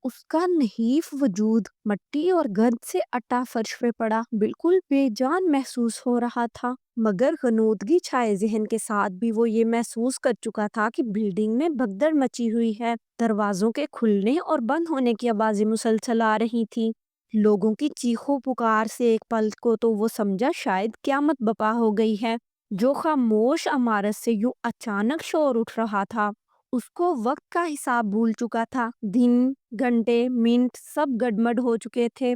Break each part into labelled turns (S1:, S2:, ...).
S1: اس کا نحیف وجود مٹی اور گند سے اٹا فرش پہ پڑا بالکل بے جان محسوس ہو رہا تھا، مگر غنودگی چھائے ذہن کے ساتھ بھی وہ یہ محسوس کر چکا تھا کہ بلڈنگ میں بھگدڑ مچی ہوئی ہے۔ دروازوں کے کھلنے اور بند ہونے کی آوازیں مسلسل آ رہی تھی۔ لوگوں کی چیخوں پکار سے ایک پل کو تو وہ سمجھا شاید قیامت بپا ہو گئی ہے۔ جو خاموش عمارت سے یوں اچانک شور اٹھ رہا تھا، اس کو وقت کا حساب بھول چکا تھا۔ دن، گھنٹے، منٹ سب گڈمڈ ہو چکے تھے۔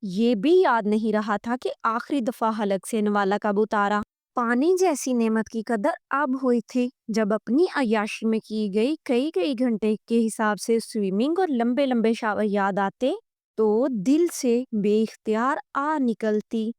S1: یہ بھی یاد نہیں رہا تھا کہ آخری دفعہ حلق سے نوالا کب اتارا۔ پانی جیسی نعمت کی قدر اب ہوئی تھی جب اپنی عیاشی میں کی گئی کئی گھنٹے کے حساب سے سوئمنگ اور لمبے لمبے شاور یاد آتے تو دل سے بے اختیار آ نکلتی۔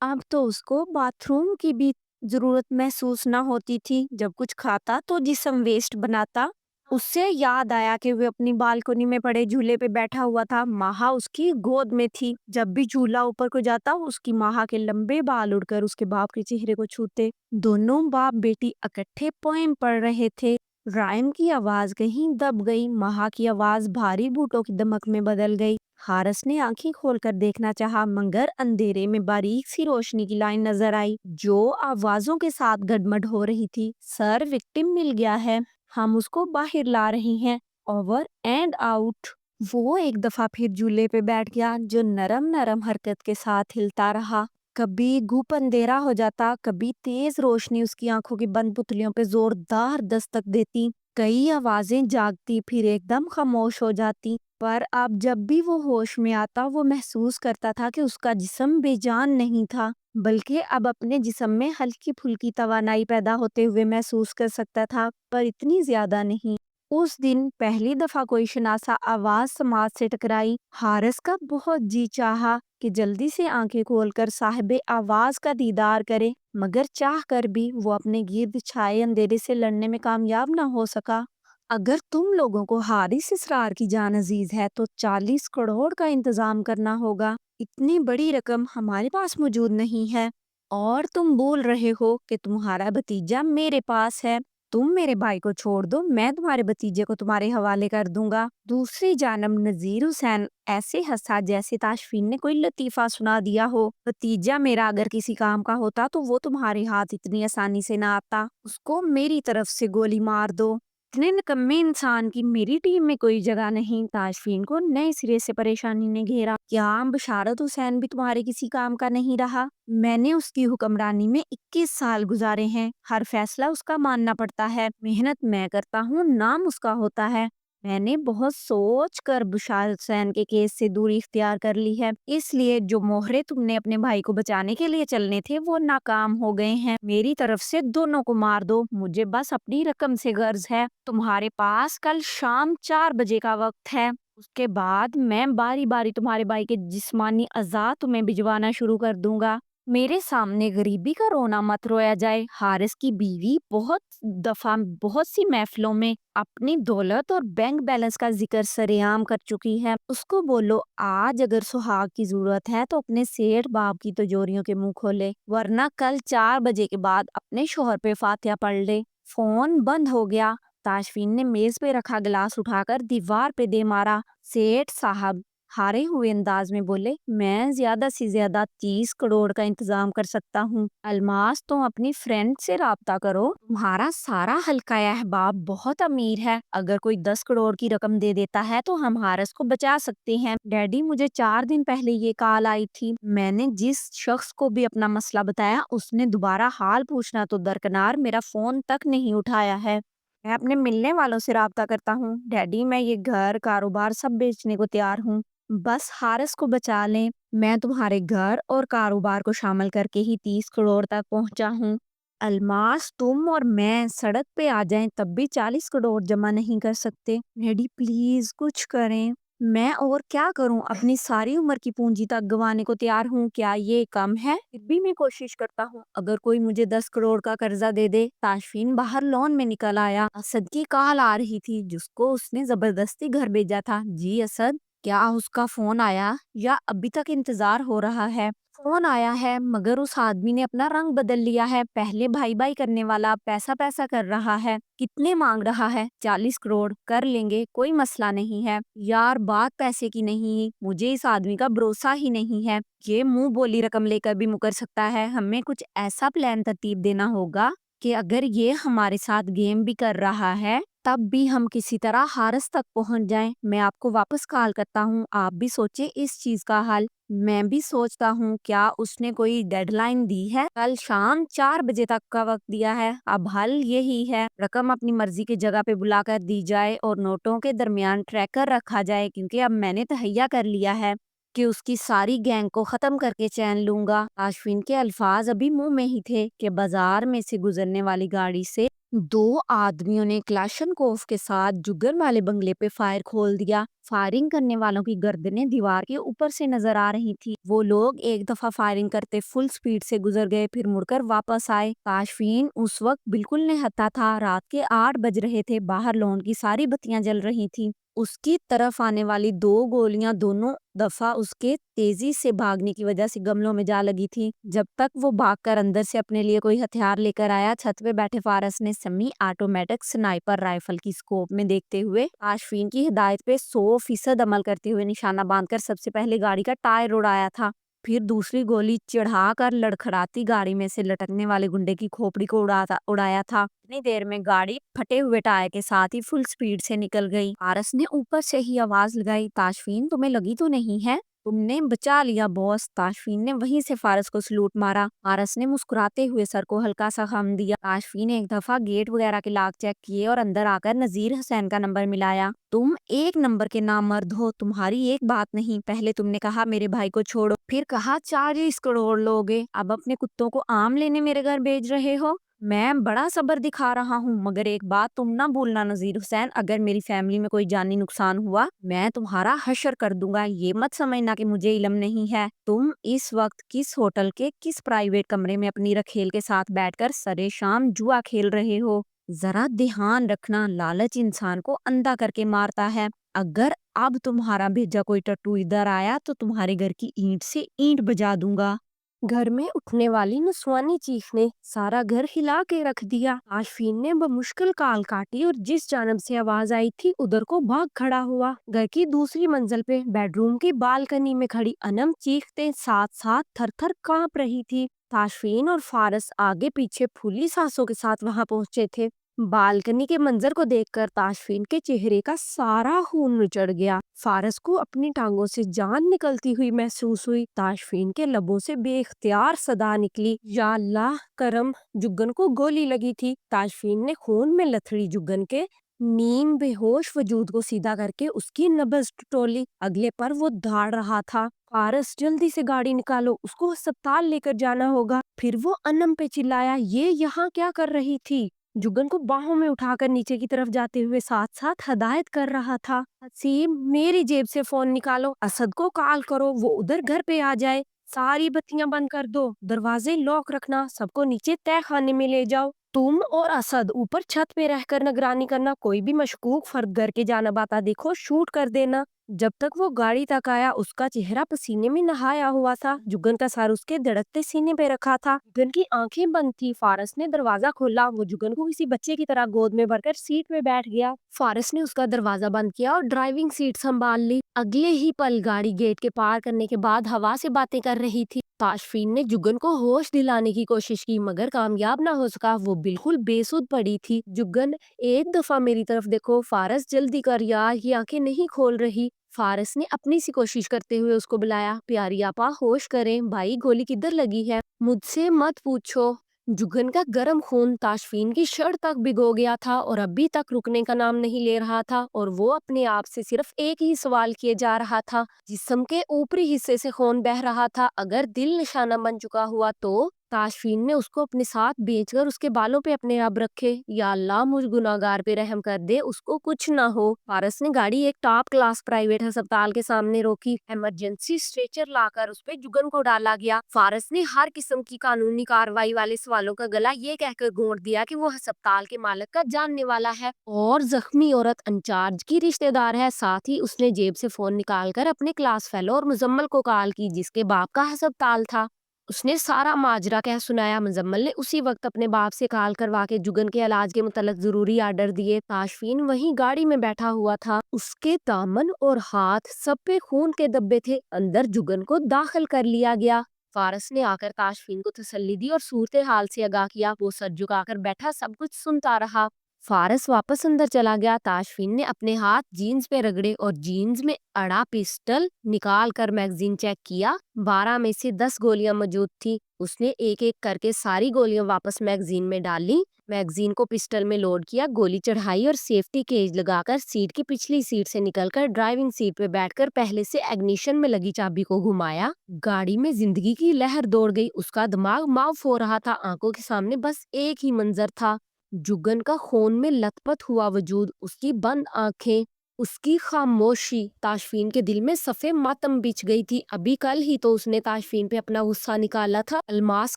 S1: اب تو اس کو باتھ روم کی بھی ضرورت محسوس نہ ہوتی تھی۔ جب کچھ کھاتا تو جسم ویسٹ بناتا۔ اس سے یاد آیا کہ وہ اپنی بالکنی میں پڑے جھولے پہ بیٹھا ہوا تھا، ماہا اس کی گود میں تھی۔ جب بھی جھولا اوپر کو جاتا اس کی ماہا کے لمبے بال اڑ کر اس کے باپ کے چہرے کو چھوتے۔ دونوں باپ بیٹی اکٹھے پوئم پڑھ رہے تھے۔ رائم کی آواز کہیں دب گئی، ماہا کی آواز بھاری بوٹوں کی دمک میں بدل گئی۔ حارث نے آنکھیں کھول کر دیکھنا چاہا، مگر اندھیرے میں باریک سی روشنی کی لائن نظر آئی جو آوازوں کے ساتھ گڈمڈ ہو رہی تھی۔ سر، وکٹم مل گیا ہے، ہم اس کو باہر لا رہے ہیں، اوور اینڈ آؤٹ۔ وہ ایک دفعہ پھر جھولے پہ بیٹھ گیا جو نرم نرم حرکت کے ساتھ ہلتا رہا۔ کبھی گھوپ اندھیرا ہو جاتا، کبھی تیز روشنی اس کی آنکھوں کی بند پتلیوں پہ زوردار دستک دیتی۔ کئی آوازیں جاگتی پھر ایک دم خاموش ہو جاتی، پر اب جب بھی وہ ہوش میں آتا وہ محسوس کرتا تھا کہ اس کا جسم بے جان نہیں تھا، بلکہ اب اپنے جسم میں ہلکی پھلکی توانائی پیدا ہوتے ہوئے محسوس کر سکتا تھا، پر اتنی زیادہ نہیں۔ اس دن پہلی دفعہ کوئی شناسا آواز سماعت سے ٹکرائی۔ حارث کا بہت جی چاہا کہ جلدی سے آنکھیں کھول کر صاحب آواز کا دیدار کرے، مگر چاہ کر بھی وہ اپنے گرد چھائے اندھیرے سے لڑنے میں کامیاب نہ ہو سکا۔ اگر تم لوگوں کو حارث اسرار کی جان عزیز ہے تو 40 کروڑ کا انتظام کرنا ہوگا۔ اتنی بڑی رقم ہمارے پاس موجود نہیں ہے، اور تم بول رہے ہو کہ تمہارا بھتیجا میرے پاس ہے۔ تم میرے بھائی کو چھوڑ دو، میں تمہارے بھتیجے کو تمہارے حوالے کر دوں گا۔ دوسری جانب نذیر حسین ایسے ہنسا جیسے تاشفین نے کوئی لطیفہ سنا دیا ہو۔ بھتیجا میرا اگر کسی کام کا ہوتا تو وہ تمہارے ہاتھ اتنی آسانی سے نہ آتا، اس کو میری طرف سے گولی مار دو۔ اتنے نکمے انسان کی میری ٹیم میں کوئی جگہ نہیں۔ تاشفین کو نئے سرے سے پریشانی نے گھیرا۔ کیا بشارت حسین بھی تمہارے کسی کام کا نہیں رہا؟ میں نے اس کی حکمرانی میں 21 سال گزارے ہیں، ہر فیصلہ اس کا ماننا پڑتا ہے، محنت میں کرتا ہوں، نام اس کا ہوتا ہے۔ میں نے بہت سوچ کر بشارت حسین کے کیس سے دوری اختیار کر لی ہے، اس لیے جو موہرے تم نے اپنے بھائی کو بچانے کے لیے چلنے تھے وہ ناکام ہو گئے ہیں۔ میری طرف سے دونوں کو مار دو، مجھے بس اپنی رقم سے غرض ہے۔ تمہارے پاس کل شام 4 بجے کا وقت ہے، اس کے بعد میں باری باری تمہارے بھائی کے جسمانی اعضاء تمہیں بھجوانا شروع کر دوں گا۔ میرے سامنے غریبی کا رونا مت رویا جائے۔ حارث کی بیوی بہت دفعہ بہت سی محفلوں میں اپنی دولت اور بینک بیلنس کا ذکر سرعام کر چکی ہے۔ اس کو بولو آج اگر سہاگ کی ضرورت ہے تو اپنے سیٹھ باپ کی تجوریوں کے منہ کھولے، ورنہ کل 4 بجے کے بعد اپنے شوہر پہ فاتحہ پڑھ لے۔ فون بند ہو گیا۔ تاشفین نے میز پہ رکھا گلاس اٹھا کر دیوار پہ دے مارا۔ سیٹھ صاحب ہارے ہوئے انداز میں بولے، میں زیادہ سے زیادہ 30 کروڑ کا انتظام کر سکتا ہوں۔ الماس، تم اپنی فرینڈ سے رابطہ کرو، تمہارا سارا حلقہ احباب بہت امیر ہے، اگر کوئی 10 کروڑ کی رقم دے دیتا ہے تو ہم حارث کو بچا سکتے ہیں۔ ڈیڈی، مجھے 4 دن پہلے یہ کال آئی تھی، میں نے جس شخص کو بھی اپنا مسئلہ بتایا اس نے دوبارہ حال پوچھنا تو درکنار میرا فون تک نہیں اٹھایا ہے۔ میں اپنے ملنے والوں سے رابطہ کرتا ہوں۔ ڈیڈی، میں یہ گھر کاروبار سب بیچنے کو تیار ہوں، بس حارث کو بچا لیں۔ میں تمہارے گھر اور کاروبار کو شامل کر کے ہی 30 کروڑ تک پہنچا ہوں۔ الماس، تم اور میں سڑک پہ آ جائیں تب بھی 40 کروڑ جمع نہیں کر سکتے۔ ڈیڈی پلیز کچھ کریں۔ میں اور کیا کروں، اپنی ساری عمر کی پونجی تک گوانے کو تیار ہوں، کیا یہ کم ہے؟ پھر بھی میں کوشش کرتا ہوں، اگر کوئی مجھے 10 کروڑ کا قرضہ دے دے۔ تاشفین باہر لون میں نکل آیا۔ اسد کی کال آ رہی تھی جس کو اس نے زبردستی گھر بھیجا تھا۔ جی اسد، کیا اس کا فون آیا یا ابھی تک انتظار ہو رہا ہے؟ کون آیا ہے؟ مگر اس آدمی نے اپنا رنگ بدل لیا ہے، پہلے بھائی بھائی کرنے والا پیسہ پیسہ کر رہا ہے۔ کتنے مانگ رہا ہے؟ 40 کروڑ، کر لیں گے، کوئی مسئلہ نہیں ہے۔ یار بات پیسے کی نہیں، مجھے اس آدمی کا بھروسہ ہی نہیں ہے، یہ منہ بولی رقم لے کر بھی مکر سکتا ہے۔ ہمیں کچھ ایسا پلان ترتیب دینا ہوگا کہ اگر یہ ہمارے ساتھ گیم بھی کر رہا ہے تب بھی ہم کسی طرح ہارس تک پہنچ جائیں۔ میں آپ کو واپس کال کرتا ہوں، آپ بھی سوچیں اس چیز کا حل۔ میں بھی سوچتا ہوں، کیا اس نے کوئی ڈیڈ لائن دی ہے؟ کل شام 4 بجے تک کا وقت دیا ہے۔ اب حل یہی ہے، رقم اپنی مرضی کی جگہ پہ بلا کر دی جائے اور نوٹوں کے درمیان ٹریکر رکھا جائے، کیونکہ اب میں نے تہیا کر لیا ہے کہ اس کی ساری گینگ کو ختم کر کے چین لوں گا۔ آشفین کے الفاظ ابھی منہ میں ہی تھے کہ بازار میں سے گزرنے والی گاڑی سے 2 آدمیوں نے کلاشنکوف کے ساتھ جگر والے بنگلے پہ فائر کھول دیا۔ فائرنگ کرنے والوں کی گردنیں دیوار کے اوپر سے نظر آ رہی تھی۔ وہ لوگ ایک دفعہ فائرنگ کرتے فل سپیڈ سے گزر گئے، پھر مڑ کر واپس آئے۔ آشفین اس وقت بالکل نہتا تھا، رات کے 8 بج رہے تھے، باہر لون کی ساری بتیاں جل رہی تھی۔ اس کی طرف آنے والی 2 گولیاں دونوں دفعہ اس کے تیزی سے بھاگنے کی وجہ سے گملوں میں جا لگی تھی۔ جب تک وہ بھاگ کر اندر سے اپنے لیے کوئی ہتھیار لے کر آیا، چھت پہ بیٹھے فارس نے سیمی آٹومیٹک سنائپر رائفل کی سکوپ میں دیکھتے ہوئے آشفین کی ہدایت پہ 100% عمل کرتے ہوئے نشانہ باندھ کر سب سے پہلے گاڑی کا ٹائر اڑایا تھا، پھر دوسری گولی چڑھا کر لڑکھڑاتی گاڑی میں سے لٹکنے والے گنڈے کی کھوپڑی کو اڑایا تھا۔ اتنی دیر میں گاڑی پھٹے ہوئے ٹائر کے ساتھ ہی فل سپیڈ سے نکل گئی۔ فارس نے اوپر سے ہی آواز لگائی، تاشفین تمہیں لگی تو نہیں ہے؟ تم نے بچا لیا باس۔ تاشفین نے وہیں سے فارس کو سلوٹ مارا۔ فارس نے مسکراتے ہوئے سر کو ہلکا سا خم دیا۔ تاشفین نے ایک دفعہ گیٹ وغیرہ کے لاک چیک کیے اور اندر آ کر نذیر حسین کا نمبر ملایا۔ تم 1 نمبر کے نامرد ہو، تمہاری ایک بات نہیں، پہلے تم نے کہا میرے بھائی کو چھوڑو، پھر کہا 40 کروڑ لوگے، اب اپنے کتوں کو آم لینے میرے گھر بھیج رہے ہو۔ میں بڑا صبر دکھا رہا ہوں، مگر ایک بات تم نہ بھولنا نذیر حسین، اگر میری فیملی میں کوئی جانی نقصان ہوا میں تمہارا حشر کر دوں گا۔ یہ مت سمجھنا کہ مجھے علم نہیں ہے۔ تم اس وقت کس ہوٹل کے کس پرائیویٹ کمرے میں اپنی رکھیل کے ساتھ بیٹھ کر سرے شام جوا کھیل رہے ہو؟ ذرا دھیان رکھنا، لالچ انسان کو اندھا کر کے مارتا ہے۔ اگر اب تمہارا بھیجا کوئی ٹٹو ادھر آیا تو تمہارے گھر کی اینٹ سے اینٹ بجا دوں گا۔ گھر میں اٹھنے والی نسوانی چیخ نے سارا گھر ہلا کے رکھ دیا۔ آشفین نے بمشکل کال کاٹی اور جس جانب سے آواز آئی تھی ادھر کو بھاگ کھڑا ہوا۔ گھر کی دوسری منزل پہ بیڈ روم کی بالکنی میں کھڑی انم چیختے ساتھ ساتھ تھر تھر کانپ رہی تھی۔ آشفین اور فارس آگے پیچھے پھولی سانسوں کے ساتھ وہاں پہنچے تھے۔ بالکنی کے منظر کو دیکھ کر تاشفین کے چہرے کا سارا خون نچڑ گیا۔ فارس کو اپنی ٹانگوں سے جان نکلتی ہوئی محسوس ہوئی۔ تاشفین کے لبوں سے بے اختیار صدا نکلی، یا اللہ کرم، جگن کو گولی لگی تھی۔ تاشفین نے خون میں لتھڑی جگن کے نیم بے ہوش وجود کو سیدھا کر کے اس کی نبض ٹٹولی۔ اگلے پر وہ دھاڑ رہا تھا، فارس جلدی سے گاڑی نکالو، اس کو ہسپتال لے کر جانا ہوگا۔ پھر وہ انم پہ چلایا، یہ یہاں کیا کر رہی تھی؟ جگن کو باہوں میں اٹھا کر نیچے کی طرف جاتے ہوئے ساتھ ساتھ ہدایت کر رہا تھا، حسیم میری جیب سے فون نکالو، اسد کو کال کرو، وہ ادھر گھر پہ آ جائے، ساری بتیاں بند کر دو، دروازے لاک رکھنا، سب کو نیچے تہہ خانے میں لے جاؤ، تم اور اسد اوپر چھت پہ رہ کر نگرانی کرنا، کوئی بھی مشکوک فرد گھر کے جانب آتا دیکھو شوٹ کر دینا۔ جب تک وہ گاڑی تک آیا اس کا چہرہ پسینے میں نہایا ہوا تھا، جگن کا سر اس کے دھڑکتے سینے پہ رکھا تھا، جگن کی آنکھیں بند تھی۔ فارس نے دروازہ کھولا، وہ جگن کو کسی بچے کی طرح گود میں بھر کر سیٹ میں بیٹھ گیا۔ فارس نے اس کا دروازہ بند کیا اور ڈرائیونگ سیٹ سنبھال لی۔ اگلے ہی پل گاڑی گیٹ کے پار کرنے کے بعد ہوا سے باتیں کر رہی تھی۔ تاشفین نے جگن کو ہوش دلانے کی کوشش کی مگر کامیاب نہ ہو سکا، وہ بالکل بے سدھ پڑی تھی۔ جگن ایک دفعہ میری طرف دیکھو، فارس جلدی کر یار، یہ آنکھیں نہیں کھول رہی۔ فارس نے اپنی سی کوشش کرتے ہوئے اس کو بلایا، پیاری آپا ہوش کریں، بھائی گولی کدھر لگی ہے؟ مجھ سے مت پوچھو۔ جگن کا گرم خون تاشفین کی شرٹ تک بھگو گیا تھا اور ابھی تک رکنے کا نام نہیں لے رہا تھا، اور وہ اپنے آپ سے صرف ایک ہی سوال کیے جا رہا تھا۔ جسم کے اوپری حصے سے خون بہہ رہا تھا، اگر دل نشانہ بن چکا ہوا تو تاشفین نے اس کو اپنے ساتھ بیچ کر اس کے بالوں پہ اپنے اب رکھے۔ یا اللہ مجھ گناہگار پہ رحم کر دے، اس کو کچھ نہ ہو۔ فارس نے گاڑی ایک ٹاپ کلاس پرائیویٹ ہسپتال کے سامنے روکی۔ ایمرجنسی اسٹریچر لا کر اس پہ جگن کو ڈالا گیا۔ فارس نے ہر قسم کی قانونی کارروائی والے سوالوں کا گلا یہ کہہ کر گھونٹ دیا کہ وہ ہسپتال کے مالک کا جاننے والا ہے اور زخمی عورت انچارج کی رشتہ دار ہے۔ ساتھ ہی اس نے جیب سے فون نکال کر اپنے کلاس فیلو اور مزمل کو کال کی جس کے باپ کا ہسپتال تھا۔ اس نے سارا ماجرا کہہ سنایا۔ مزمل نے اسی وقت اپنے باپ سے کال کروا کے جگن کے علاج کے متعلق ضروری آرڈر دیے۔ تاشفین وہیں گاڑی میں بیٹھا ہوا تھا۔ اس کے دامن اور ہاتھ سب پہ خون کے دھبے تھے۔ اندر جگن کو داخل کر لیا گیا۔ فارس نے آ کر تاشفین کو تسلی دی اور صورتحال سے آگاہ کیا۔ وہ سر جھکا کر بیٹھا سب کچھ سنتا رہا۔ فارس واپس اندر چلا گیا۔ تاشفین نے اپنے ہاتھ جینز پہ رگڑے اور جینز میں اڑا پسٹل نکال کر میگزین چیک کیا۔ 12 میں سے 10 گولیاں موجود تھی۔ اس نے ایک ایک کر کے ساری گولیاں واپس میگزین میں ڈالی۔ میگزین کو پسٹل میں لوڈ کیا، گولی چڑھائی اور سیفٹی کیج لگا کر سیٹ کی پچھلی سیٹ سے نکل کر ڈرائیونگ سیٹ پہ بیٹھ کر پہلے سے ایگنیشن میں لگی چابی کو گھمایا۔ گاڑی میں زندگی کی لہر دوڑ گئی۔ اس کا دماغ معاف ہو رہا تھا۔ آنکھوں کے سامنے بس ایک ہی منظر تھا، جگن کا خون میں لت پت ہوا وجود، اس کی بند آنکھیں، اس کی خاموشی۔ تاشفین کے دل میں صفے ماتم بچ گئی تھی۔ ابھی کل ہی تو اس نے تاشفین پہ اپنا غصہ نکالا تھا، الماس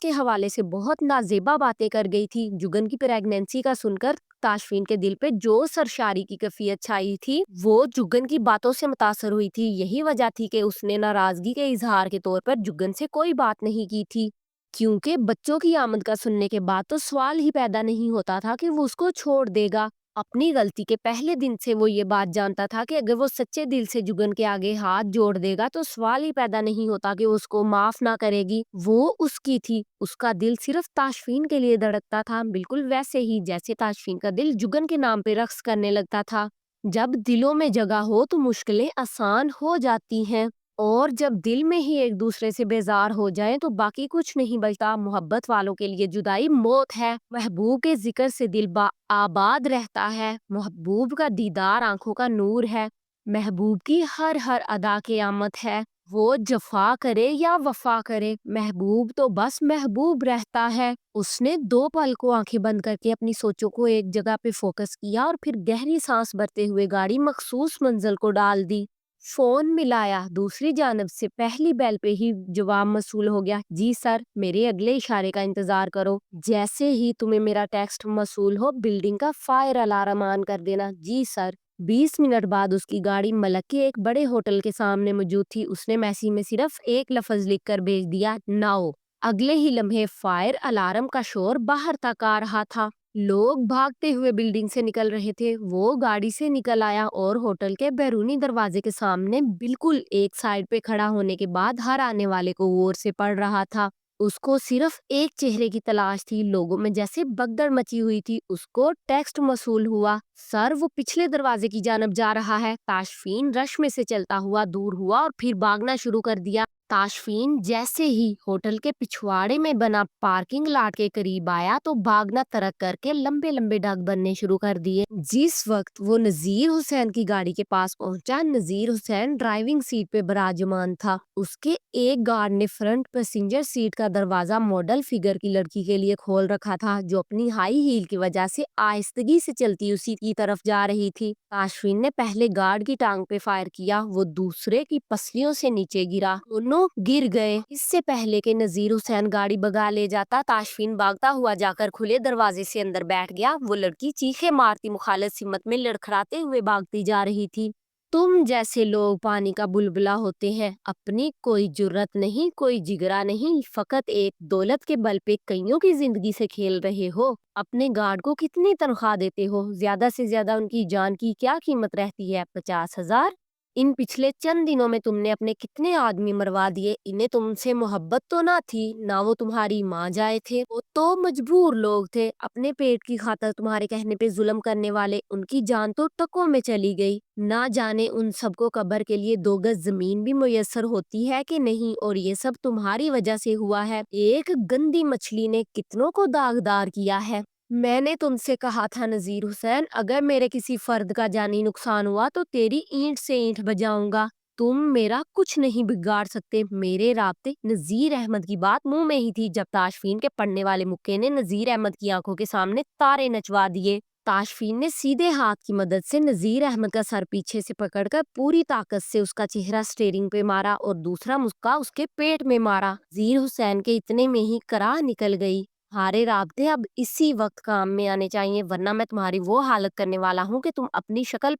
S1: کے حوالے سے بہت نازیبا باتیں کر گئی تھی۔ جگن کی پریگنینسی کا سن کر تاشفین کے دل پہ جو سرشاری کی کیفیت چھائی تھی وہ جگن کی باتوں سے متاثر ہوئی تھی۔ یہی وجہ تھی کہ اس نے ناراضگی کے اظہار کے طور پر جگن سے کوئی بات نہیں کی تھی، کیونکہ بچوں کی آمد کا سننے کے بعد تو سوال ہی پیدا نہیں ہوتا تھا کہ وہ اس کو چھوڑ دے گا۔ اپنی غلطی کے پہلے دن سے وہ یہ بات جانتا تھا کہ اگر وہ سچے دل سے جگن کے آگے ہاتھ جوڑ دے گا تو سوال ہی پیدا نہیں ہوتا کہ اس کو معاف نہ کرے گی۔ وہ اس کی تھی، اس کا دل صرف تاشفین کے لیے دھڑکتا تھا، بالکل ویسے ہی جیسے تاشفین کا دل جگن کے نام پہ رقص کرنے لگتا تھا۔ جب دلوں میں جگہ ہو تو مشکلیں آسان ہو جاتی ہیں، اور جب دل میں ہی ایک دوسرے سے بیزار ہو جائیں تو باقی کچھ نہیں بچتا۔ محبت والوں کے لیے جدائی موت ہے۔ محبوب کے ذکر سے دل آباد رہتا ہے۔ محبوب کا دیدار آنکھوں کا نور ہے۔ محبوب کی ہر ہر ادا قیامت ہے۔ وہ جفا کرے یا وفا کرے، محبوب تو بس محبوب رہتا ہے۔ اس نے 2 پل کو آنکھیں بند کر کے اپنی سوچوں کو ایک جگہ پہ فوکس کیا اور پھر گہری سانس بھرتے ہوئے گاڑی مخصوص منزل کو ڈال دی۔ فون ملایا۔ دوسری جانب سے پہلی بیل پہ ہی جواب موصول ہو گیا، جی سر، میرے اگلے اشارے کا انتظار کرو، جیسے ہی تمہیں میرا ٹیکسٹ موصول ہو بلڈنگ کا فائر الارم آن کر دینا، جی سر۔ 20 منٹ بعد اس کی گاڑی ملک کے ایک بڑے ہوٹل کے سامنے موجود تھی۔ اس نے میسیج میں صرف ایک لفظ لکھ کر بھیج دیا، ناؤ۔ اگلے ہی لمحے فائر الارم کا شور باہر تک آ رہا تھا۔ لوگ بھاگتے ہوئے بلڈنگ سے نکل رہے تھے۔ وہ گاڑی سے نکل آیا اور ہوٹل کے بیرونی دروازے کے سامنے بالکل ایک سائڈ پہ کھڑا ہونے کے بعد ہر آنے والے کو غور سے پڑھ رہا تھا۔ اس کو صرف ایک چہرے کی تلاش تھی۔ لوگوں میں جیسے بھگدڑ مچی ہوئی تھی۔ اس کو ٹیکسٹ موصول ہوا، سر وہ پچھلے دروازے کی جانب جا رہا ہے۔ تاشفین رش میں سے چلتا ہوا دور ہوا اور پھر بھاگنا شروع کر دیا۔ تاشفین جیسے ہی ہوٹل کے پچھواڑے میں بنا پارکنگ لاٹ کے قریب آیا تو بھاگنا ترک کر کے لمبے لمبے ڈگ بننے شروع کر دیے۔ جس وقت وہ نذیر حسین کی گاڑی کے پاس پہنچا، نذیر حسین ڈرائیونگ سیٹ پہ براجمان تھا۔ اس کے ایک گارڈ نے فرنٹ پیسنجر سیٹ کا دروازہ ماڈل فگر کی لڑکی کے لیے کھول رکھا تھا جو اپنی ہائی ہیل کی وجہ سے آہستگی سے چلتی اسی کی طرف جا رہی تھی۔ تاشفین نے پہلے گارڈ کی ٹانگ پہ فائر کیا، وہ دوسرے کی پسلیوں سے نیچے گرا، دونوں گر گئے۔ اس سے پہلے کہ نذیر حسین گاڑی بگا لے جاتا، تاشفین بھاگتا ہوا جا کر کھلے دروازے سے اندر بیٹھ گیا۔ وہ لڑکی چیخے مارتی مخالف سمت میں لڑکھڑاتے ہوئے بھاگتی جا رہی تھی۔ تم جیسے لوگ پانی کا بلبلا ہوتے ہیں، اپنی کوئی جرت نہیں، کوئی جگرا نہیں، فقط ایک دولت کے بل پہ کئیوں کی زندگی سے کھیل رہے ہو۔ اپنے گارڈ کو کتنی تنخواہ دیتے ہو؟ زیادہ سے زیادہ ان کی جان کی کیا قیمت رہتی ہے؟ 50,000؟ ان پچھلے چند دنوں میں تم نے اپنے کتنے آدمی مروا دیے؟ انہیں تم سے محبت تو نہ تھی، نہ وہ تمہاری ماں جائے تھے، وہ تو مجبور لوگ تھے، اپنے پیٹ کی خاطر تمہارے کہنے پہ ظلم کرنے والے۔ ان کی جان تو ٹکوں میں چلی گئی، نہ جانے ان سب کو قبر کے لیے 2 گز زمین بھی میسر ہوتی ہے کہ نہیں، اور یہ سب تمہاری وجہ سے ہوا ہے۔ ایک گندی مچھلی نے کتنوں کو داغدار کیا ہے۔ میں نے تم سے کہا تھا نذیر حسین، اگر میرے کسی فرد کا جانی نقصان ہوا تو تیری اینٹ سے اینٹ بجاؤں گا۔ تم میرا کچھ نہیں بگاڑ سکتے، میرے رابطے نذیر احمد کی بات منہ میں ہی تھی جب تاشفین کے پڑھنے والے مکے نے نذیر احمد کی آنکھوں کے سامنے تارے نچوا دیے۔ تاشفین نے سیدھے ہاتھ کی مدد سے نذیر احمد کا سر پیچھے سے پکڑ کر پوری طاقت سے اس کا چہرہ سٹیئرنگ پہ مارا اور دوسرا مسکا اس کے پیٹ میں مارا۔ نذیر حسین کے اتنے میں ہی کراہ نکل گئی۔ ہمارے رابطے اب اسی وقت کام میں آنے چاہیے، ورنہ میں تمہاری وہ حالت کرنے والا ہوں کہ تم اپنی شکل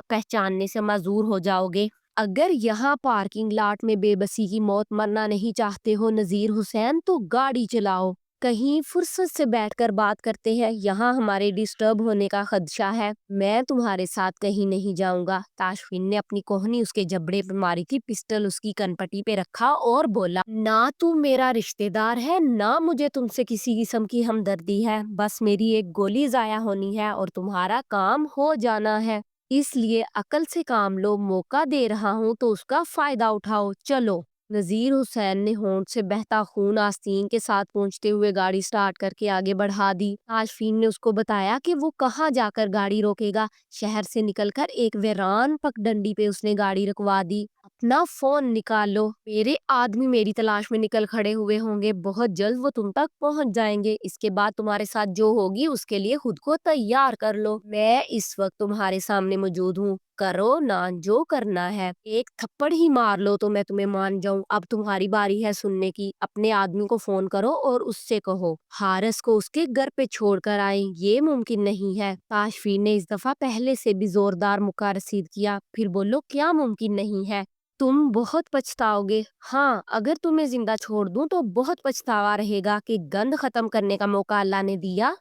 S1: پہچاننے سے معذور ہو جاؤ گے۔ اگر یہاں پارکنگ لاٹ میں بے بسی کی موت مرنا نہیں چاہتے ہو نذیر حسین تو گاڑی چلاؤ، کہیں فرصت سے بیٹھ کر بات کرتے ہیں، یہاں ہمارے ڈسٹرب ہونے کا خدشہ ہے، میں تمہارے ساتھ کہیں نہیں جاؤں گا۔ تاشفین نے اپنی کوہنی اس کے جبڑے پہ ماری تھی، پسٹل اس کی کن پٹی پہ رکھا اور بولا، نہ تو میرا رشتہ دار ہے، نہ مجھے تم سے کسی قسم کی ہمدردی ہے، بس میری ایک گولی ضائع ہونی ہے اور تمہارا کام ہو جانا ہے، اس لیے عقل سے کام لو، موقع دے رہا ہوں تو اس کا فائدہ اٹھاؤ، چلو۔ نذیر حسین نے ہونٹ سے بہتا خون آستین کے ساتھ پہنچتے ہوئے گاڑی سٹارٹ کر کے آگے بڑھا دی۔ تاشفین نے اس کو بتایا کہ وہ کہاں جا کر گاڑی روکے گا۔ شہر سے نکل کر ایک ویران پگڈنڈی پہ اس نے گاڑی رکوا دی۔ اپنا فون نکال لو، میرے آدمی میری تلاش میں نکل کھڑے ہوئے ہوں گے، بہت جلد وہ تم تک پہنچ جائیں گے، اس کے بعد تمہارے ساتھ جو ہوگی اس کے لیے خود کو تیار کر لو، میں اس وقت تمہارے سامنے موجود ہوں، کرو نہ جو کرنا ہے، ایک تھپڑ ہی مار لو تو میں تمہیں مان جاؤں، اب تمہاری باری ہے سننے کی، اپنے آدمی کو فون کرو اور اس سے کہو حارث کو اس کے گھر پہ چھوڑ کر آئیں، یہ ممکن نہیں ہے۔ تاشفین نے اس دفعہ پہلے سے بھی زوردار مکہ رسید کیا، پھر بولو کیا ممکن نہیں ہے؟ تم بہت پچھتاؤ گے، ہاں اگر تمہیں زندہ چھوڑ دوں تو بہت پچھتاوا رہے گا کہ گند ختم کرنے کا موقع اللہ نے دیا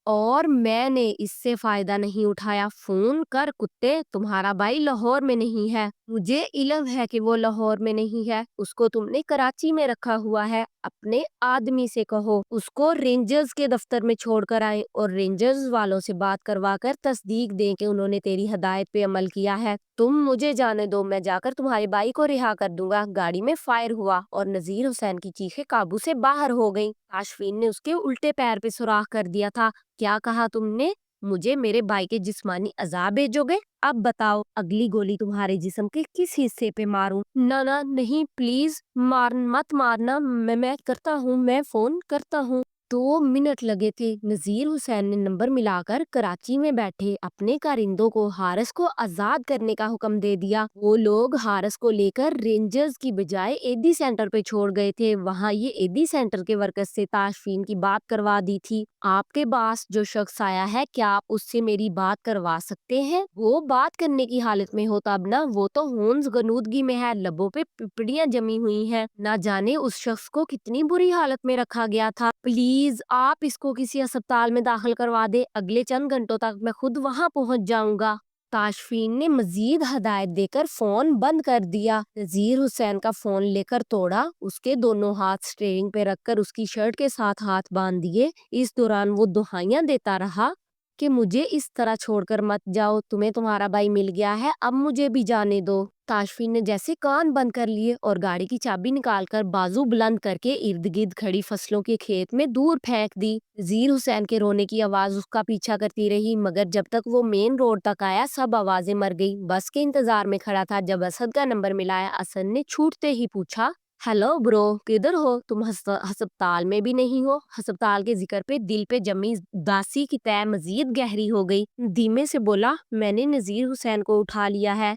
S1: اور میں نے اس سے فائدہ نہیں اٹھایا۔ فون کر کتے، تمہارا بھائی لاہور میں نہیں ہے، مجھے علم ہے کہ وہ لاہور میں نہیں ہے، اس کو تم نے کراچی میں رکھا ہوا ہے، اپنے آدمی سے کہو اس کو رینجرز کے دفتر میں چھوڑ کر آئے اور رینجرز والوں سے بات کروا کر تصدیق دیں کہ انہوں نے تیری ہدایت پہ عمل کیا ہے۔ تم مجھے جانے دو، میں جا کر تمہارے بھائی کو رہا کر دوں گا۔ گاڑی میں فائر ہوا اور نذیر حسین کی چیخیں قابو سے باہر ہو گئیں۔ تاشفین نے اس کے الٹے پیر پہ سوراخ کر دیا تھا۔ کیا کہا تم نے؟ مجھے میرے بھائی کے جسمانی عذاب بھیجو گے؟ اب بتاؤ اگلی گولی تمہارے جسم کے کس حصے پہ ماروں؟ نہ نہیں پلیز مت مارنا، میں کرتا ہوں، میں فون کرتا ہوں۔ 2 منٹ لگے تھے۔ نذیر حسین نے نمبر ملا کر کراچی میں بیٹھے اپنے کارندوں کو حارث کو آزاد کرنے کا حکم دے دیا۔ وہ لوگ حارث کو لے کر رینجرز کی بجائے ایدی سینٹر پہ چھوڑ گئے تھے، وہاں یہ ایدی سینٹر کے ورکرز سے تاشفین کی بات کروا دی تھی۔ آپ کے پاس جو شخص آیا ہے کیا آپ اس سے میری بات کروا سکتے ہیں؟ وہ بات کرنے کی حالت میں ہو تب نا، وہ تو ہونز غنودگی میں ہے، لبوں پہ پپڑیاں جمی ہوئی ہیں، نہ جانے اس شخص کو کتنی بری حالت میں رکھا گیا تھا، پلیز آپ اس کو کسی ہسپتال میں داخل کروا دے، اگلے چند گھنٹوں تک میں خود وہاں پہنچ جاؤں گا۔ تاشفین نے مزید ہدایت دے کر فون بند کر دیا۔ نذیر حسین کا فون لے کر توڑا، اس کے دونوں ہاتھ سٹیئرنگ پہ رکھ کر اس کی شرٹ کے ساتھ ہاتھ باندھ دیے۔ اس دوران وہ دہائیاں دیتا رہا کہ مجھے اس طرح چھوڑ کر مت جاؤ، تمہیں تمہارا بھائی مل گیا ہے، اب مجھے بھی جانے دو۔ تاشفین نے جیسے کان بند کر لیے اور گاڑی کی چابی نکال کر بازو بلند کر کے ارد گرد کھڑی فصلوں کے کھیت میں دور پھینک دی۔ نذیر حسین کے رونے کی آواز اس کا پیچھا کرتی رہی، مگر جب تک وہ مین روڈ تک آیا سب آوازیں مر گئی۔ بس کے انتظار میں کھڑا تھا، جب اسد کا نمبر ملایا اسد نے چھوٹتے ہی پوچھا، ہیلو برو، کدھر ہو تم؟ ہسپتال میں بھی نہیں ہو؟ ہسپتال کے ذکر پہ دل پہ جمی اداسی کی تہ مزید گہری ہو گئی۔ دھیمے سے بولا، میں نے نذیر حسین کو اٹھا لیا ہے،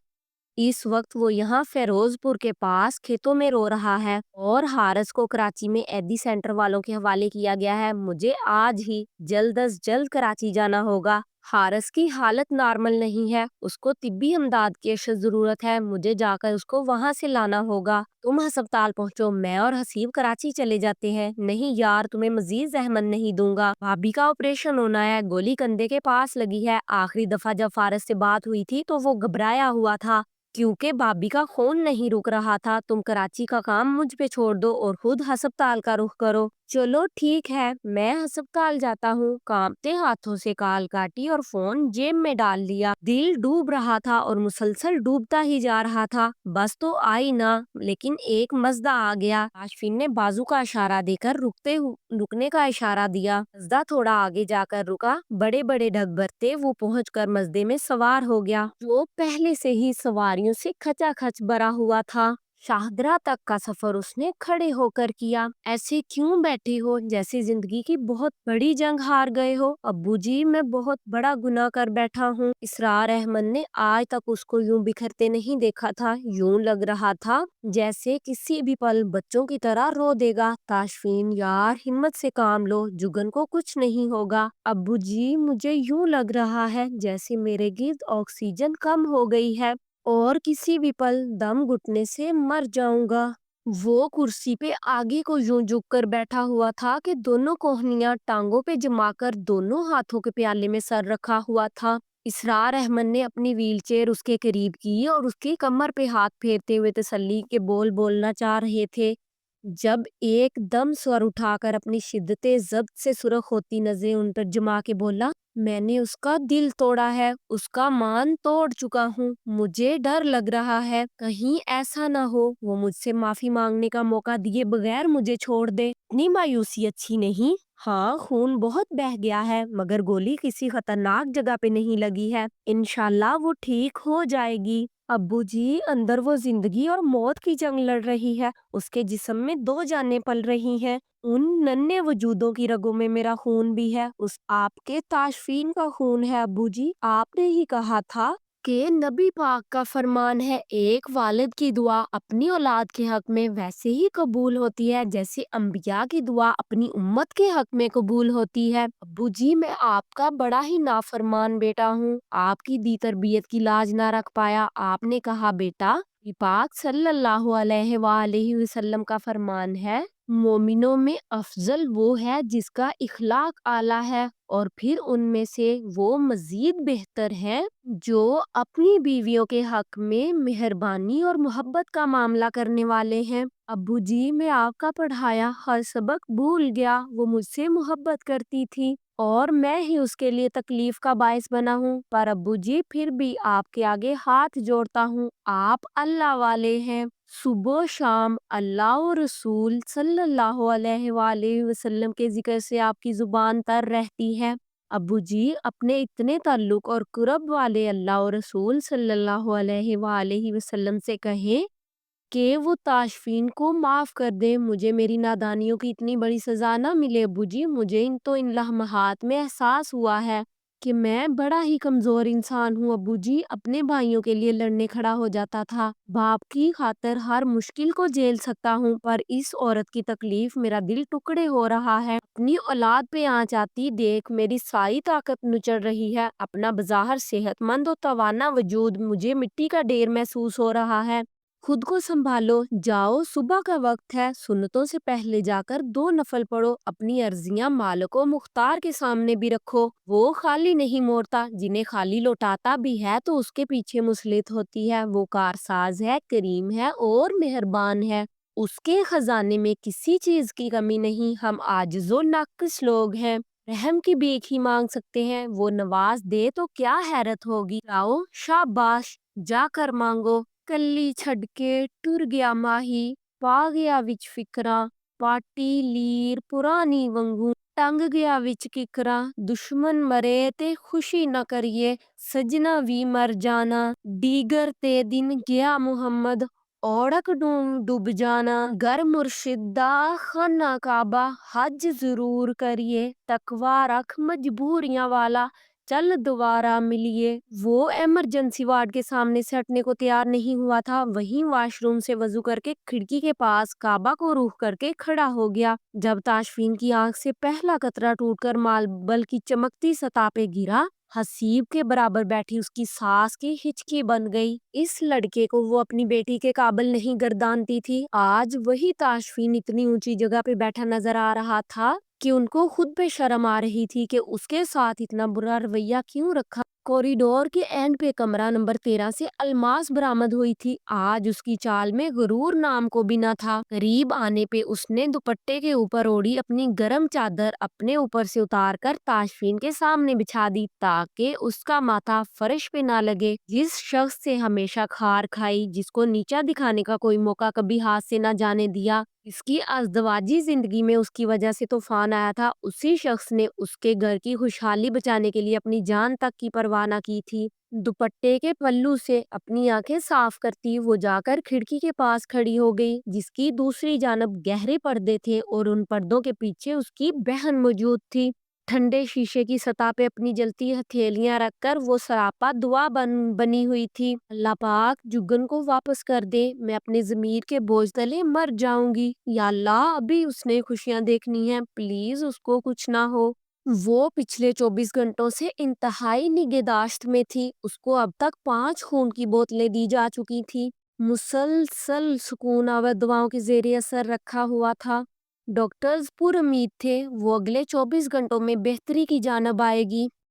S1: اس وقت وہ یہاں فیروز پور کے پاس کھیتوں میں رو رہا ہے اور حارث کو کراچی میں ایدی سینٹر والوں کے حوالے کیا گیا ہے، مجھے آج ہی جلد از جلد کراچی جانا ہوگا۔ حارث کی حالت نارمل نہیں ہے، اس کو طبی امداد کی اشد ضرورت ہے، مجھے جا کر اس کو وہاں سے لانا ہوگا۔ تم ہسپتال پہنچو، میں اور حسیب کراچی چلے جاتے ہیں۔ نہیں یار، تمہیں مزید زحمت نہیں دوں گا، بھابھی کا آپریشن ہونا ہے، گولی کندھے کے پاس لگی ہے، آخری دفعہ جب فارس سے بات ہوئی تھی تو وہ گھبرایا ہوا تھا کیونکہ بھابھی کا خون نہیں رک رہا تھا، تم کراچی کا کام مجھ پہ چھوڑ دو اور خود ہسپتال کا رخ کرو۔ چلو ٹھیک ہے، میں ہسپتال جاتا ہوں۔ کانپتے ہاتھوں سے کال کاٹی اور فون جیب میں ڈال لیا۔ دل ڈوب رہا تھا اور مسلسل ڈوبتا ہی جا رہا تھا۔ بس تو آئی نہ، لیکن ایک مزدہ آ گیا۔ کاشفین نے بازو کا اشارہ دے کر رکنے کا اشارہ دیا۔ مزدہ تھوڑا آگے جا کر رکا۔ بڑے بڑے ڈھگ بھرتے وہ پہنچ کر مزدے میں سوار ہو گیا، جو پہلے سے ہی سواریوں سے کھچا کھچ بھرا ہوا تھا۔ شاہدرہ تک کا سفر اس نے کھڑے ہو کر کیا۔ ایسے کیوں بیٹھے ہو جیسے زندگی کی بہت بڑی جنگ ہار گئے ہو؟ ابو جی، میں بہت بڑا گناہ کر بیٹھا ہوں۔ اسرار احمد نے آج تک اس کو یوں بکھرتے نہیں دیکھا تھا۔ یوں لگ رہا تھا جیسے کسی بھی پل بچوں کی طرح رو دے گا۔ تاشفین، یار ہمت سے کام لو، جگن کو کچھ نہیں ہوگا۔ ابو جی، مجھے یوں لگ رہا ہے جیسے میرے گرد آکسیجن کم ہو گئی ہے اور کسی بھی پل دم گھٹنے سے مر جاؤں گا۔ وہ کرسی پہ آگے کو یوں جھک کر بیٹھا ہوا تھا کہ دونوں کوہنیاں ٹانگوں پہ جما کر دونوں ہاتھوں کے پیالے میں سر رکھا ہوا تھا۔ اسرار احمد نے اپنی ویل چیئر اس کے قریب کی اور اس کی کمر پہ ہاتھ پھیرتے ہوئے تسلی کے بول بولنا چاہ رہے تھے، جب ایک دم سر اٹھا کر اپنی شدت ضبط سے سرخ ہوتی نظریں ان پر جما کے بولا، میں نے اس کا دل توڑا ہے، اس کا مان توڑ چکا ہوں۔ مجھے ڈر لگ رہا ہے کہیں ایسا نہ ہو وہ مجھ سے معافی مانگنے کا موقع دیے بغیر مجھے چھوڑ دے۔ اتنی مایوسی اچھی نہیں۔ ہاں، خون بہت بہہ گیا ہے، مگر گولی کسی خطرناک جگہ پہ نہیں لگی ہے۔ انشاءاللہ وہ ٹھیک ہو جائے گی۔ ابو جی، اندر وہ زندگی اور موت کی جنگ لڑ رہی ہے، اس کے جسم میں دو جانیں پل رہی ہیں۔ ان ننھے وجودوں کی رگوں میں میرا خون بھی ہے، اس آپ کے تاشفین کا خون ہے۔ ابو جی، آپ نے ہی کہا تھا کہ نبی پاک کا فرمان ہے، ایک والد کی دعا اپنی اولاد کے حق میں ویسے ہی قبول ہوتی ہے جیسے انبیاء کی دعا اپنی امت کے حق میں قبول ہوتی ہے۔ ابو جی، میں آپ کا بڑا ہی نافرمان بیٹا ہوں، آپ کی دی تربیت کی لاج نہ رکھ پایا۔ آپ نے کہا، بیٹا، نبی پاک صلی اللہ علیہ وآلہ وسلم کا فرمان ہے، مومنوں میں افضل وہ ہے جس کا اخلاق اعلیٰ ہے، اور پھر ان میں سے وہ مزید بہتر ہیں جو اپنی بیویوں کے حق میں مہربانی اور محبت کا معاملہ کرنے والے ہیں۔ ابو جی، میں آپ کا پڑھایا ہر سبق بھول گیا۔ وہ مجھ سے محبت کرتی تھی اور میں ہی اس کے لیے تکلیف کا باعث بنا ہوں، پر ابو جی پھر بھی آپ کے آگے ہاتھ جوڑتا ہوں، آپ اللہ والے ہیں۔ صبح و شام اللہ اور رسول صلی اللہ علیہ وآلہ وسلم کے ذکر سے آپ کی زبان تر رہتی ہے۔ ابو جی، اپنے اتنے تعلق اور قرب والے اللہ اور رسول صلی اللہ علیہ وآلہ وسلم سے کہیں کہ وہ تاشفین کو معاف کر دے، مجھے میری نادانیوں کی اتنی بڑی سزا نہ ملے۔ ابو جی، مجھے ان لمحات میں احساس ہوا ہے کہ میں بڑا ہی کمزور انسان ہوں۔ ابو جی، اپنے بھائیوں کے لیے لڑنے کھڑا ہو جاتا تھا، باپ کی خاطر ہر مشکل کو جھیل سکتا ہوں، پر اس عورت کی تکلیف میرا دل ٹکڑے ہو رہا ہے۔ اپنی اولاد پہ آنچ آتی دیکھ میری ساری طاقت نچڑ رہی ہے، اپنا بظاہر صحت مند و توانا وجود مجھے مٹی کا ڈھیر محسوس ہو رہا ہے۔ خود کو سنبھالو، جاؤ، صبح کا وقت ہے، سنتوں سے پہلے جا کر 2 نفل پڑھو، اپنی عرضیاں مالک و مختار کے سامنے بھی رکھو، وہ خالی نہیں موڑتا، جنہیں خالی لوٹاتا بھی ہے تو اس کے پیچھے مسلط ہوتی ہے۔ وہ کارساز ہے، کریم ہے اور مہربان ہے، اس کے خزانے میں کسی چیز کی کمی نہیں۔ ہم عاجز و ناقص لوگ ہیں، رحم کی بھیک ہی مانگ سکتے ہیں، وہ نواز دے تو کیا حیرت ہوگی۔ جاؤ، شاباش، جا کر مانگو۔ کلی چھڈ کے ٹر گیا ماہی، پا گیا وچ فکراں، پاٹی لیر پرانی ونگوں، ٹنگ گیا وچ ککراں، دشمن مرے تے خوشی نہ کریے، سجنا وی مر جانا، دیگر تے دن گیا محمد، اوڑک ڈوب جانا، گر مرشد دا خانہ کعبہ، حج ضرور کریے، تقوی رکھ مجبوریاں والا، چل دوبارہ ملیے۔ وہ ایمرجنسی وارڈ کے سامنے سے ہٹنے کو تیار نہیں ہوا تھا، وہیں واش روم سے وضو کر کے کھڑکی کے پاس کعبہ کو رخ کر کے کھڑا ہو گیا۔ جب تاشفین کی آنکھ سے پہلا قطرہ ٹوٹ کر ماربل کی چمکتی سطح پہ گرا، حسیب کے برابر بیٹھی اس کی سانس کی ہچکی بن گئی۔ اس لڑکے کو وہ اپنی بیٹی کے قابل نہیں گردانتی تھی۔ آج وہی تاشفین اتنی اونچی جگہ پہ بیٹھا نظر آ رہا تھا کہ ان کو خود پہ شرم آ رہی تھی کہ اس کے ساتھ اتنا برا رویہ کیوں رکھا۔ کوریڈور کے اینڈ پہ کمرہ نمبر 13 سے الماس برآمد ہوئی تھی۔ آج اس کی چال میں غرور نام کو بھی نہ تھا۔ قریب آنے پہ اس نے دوپٹے کے اوپر اوڑھی اپنی گرم چادر اپنے اوپر سے اتار کر تاشفین کے سامنے بچھا دی تاکہ اس کا ماتھا فرش پہ نہ لگے۔ جس شخص سے ہمیشہ کھار کھائی، جس کو نیچا دکھانے کا کوئی موقع کبھی ہاتھ سے نہ جانے دیا، اس کی ازدواجی زندگی میں اس کی وجہ سے طوفان آیا تھا، اسی شخص نے اس کے گھر کی خوشحالی بچانے کے لیے اپنی جان تک کی پرواہ نہ کی تھی۔ دوپٹے کے پلو سے اپنی آنکھیں صاف کرتی وہ جا کر کھڑکی کے پاس کھڑی ہو گئی، جس کی دوسری جانب گہرے پردے تھے اور ان پردوں کے پیچھے اس کی بہن موجود تھی۔ ٹھنڈے شیشے کی سطح پہ اپنی جلتی ہتھیلیاں رکھ کر وہ سراپا دعا بنی ہوئی تھی۔ اللہ پاک جگن کو واپس کر دے، میں اپنے ضمیر کے بوجھ تلے مر جاؤں گی۔ یا اللہ، ابھی اس نے خوشیاں دیکھنی ہیں، پلیز اس کو کچھ نہ ہو۔ وہ پچھلے 24 گھنٹوں سے انتہائی نگہداشت میں تھی۔ اس کو اب تک 5 خون کی بوتلیں دی جا چکی تھی۔ مسلسل سکون آور دواؤں کے زیر اثر رکھا ہوا تھا۔ ڈاکٹرز پر امید تھے وہ اگلے 24 گھنٹوں میں بہتری کی جانب آئے گی۔